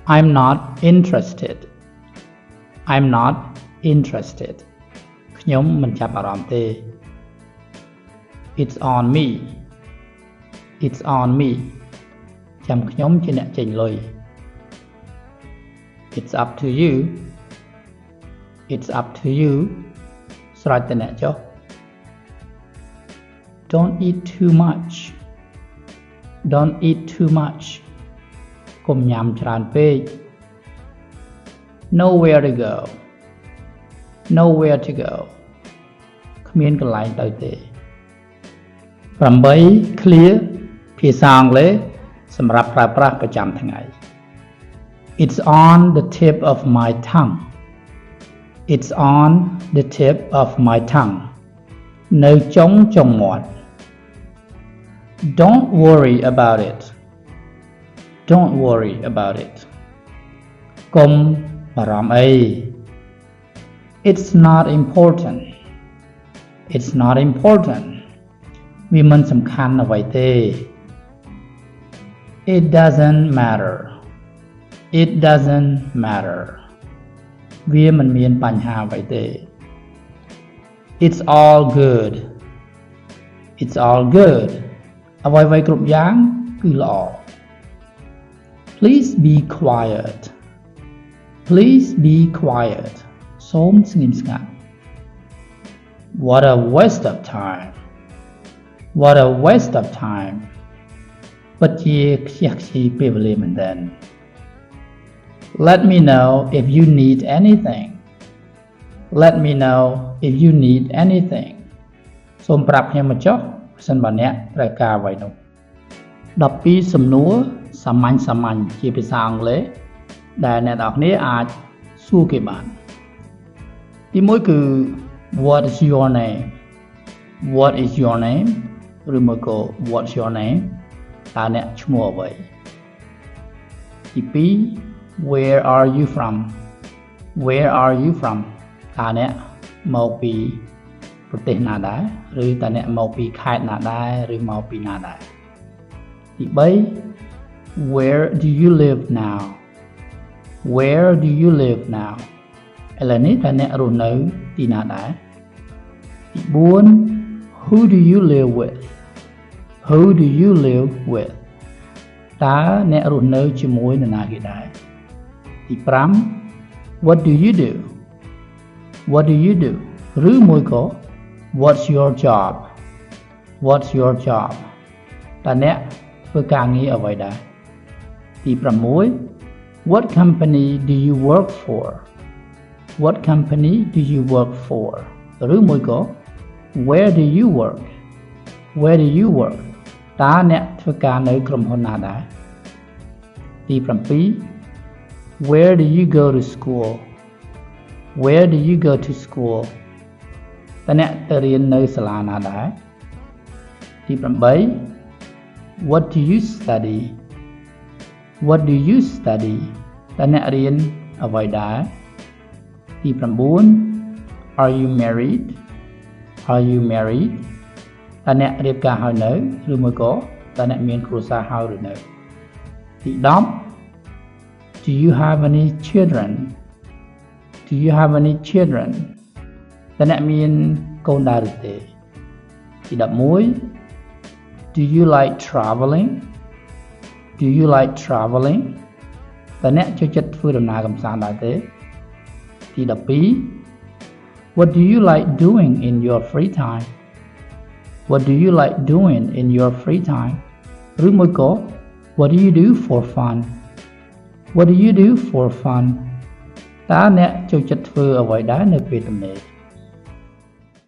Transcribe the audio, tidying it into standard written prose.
I'm not interested I'm not interested ខ្ញុំមិនចាប់អារម្មណ៍ទេ It's on me It's on me ចាំខ្ញុំជាអ្នកចេញលុយ It's up to you It's up to you ស្រេចតែអ្នកចុះ Don't eat too much Don't eat too much កុំញ៉ាំច្រើនពេក Nowhere to go Nowhere to go គ្មានកន្លែងទៅទេ 8 clear ភាសាអង់គ្លេសសម្រាប់ប្រើប្រាស់ប្រចាំថ្ងៃ It's on the tip of my tongue It's on the tip of my tongue នៅចុងមាត់ Don't worry about it Don't worry about it កុំបារម្ភអី It's not important It's not important វាមិនសំខាន់អ្វីទេ It doesn't matter It doesn't matter វាមិនមានបញ្ហាអ្វីទេ It's all good It's all good អ្វីៗគ្រប់យ៉ាងគឺល្អ Please be quiet Please be quiet សូមស្ងៀមស្ងាត់ What a waste of time What a waste of time ពិតជាខ្ជះខ្ជាយពេលវេលាមែនទែន Let me know if you need anything Let me know if you need anything សូមប្រាប់ខ្ញុំមកចុះប្រសិនបើអ្នកត្រូវការអ្វីនោះ 12 សំណួរសាមញ្ញជាភាសាអង់គ្លេសដែលអ្នកនរគ្នាអាចសួរគេបាន ទី1គឺ What is your name What is your name ឬមួយក៏ What's your name តើអ្នកឈ្មោះអ្វី ទី2 Where are you from Where are you from តើអ្នកមកពីប្រទេសណាដែរឬតើអ្នកមកពីខេត្តណាដែរឬមកពីណាដែរ ទី3 Where do you live now Where do you live now ឥឡូវនេះតើអ្នករស់នៅទីណាដែរ ទី4 Who do you live with Who do you live with តើអ្នករស់នៅជាមួយនរណាគេដែរ ទី5 What do you do What do you do ឬមួយក៏ What's your job What's your job តើអ្នកធ្វើការងារអ្វីដែរ ទី6 What company do you work for What company do you work for ឬមួយក៏ Where do you work Where do you work តើអ្នកធ្វើការនៅក្រុមហ៊ុនណាដែរ ទី7 Where do you go to school Where do you go to school តើអ្នកទៅរៀននៅសាលាណាដែរ ទី8 What do you study What do you study តើអ្នករៀនអ្វីដែរ ទី9 Are you married Are you married តើអ្នករៀបការហើយនៅឬមួយក៏តើអ្នកមានគ្រួសារហើយឬនៅទី10 Do you have any children Do you have any children តើអ្នកមានកូនដែរឬទេទី11 Do you like traveling Do you like traveling តើអ្នកចូលចិត្តធ្វើដំណើរកម្សាន្តដែរទេទី12 What do you like doing in your free time What do you like doing in your free time ឬមួយក៏ What do you do for fun What do you do for fun តើអ្នកចូលចិត្តធ្វើអ្វីដែរនៅពេលទំនេរ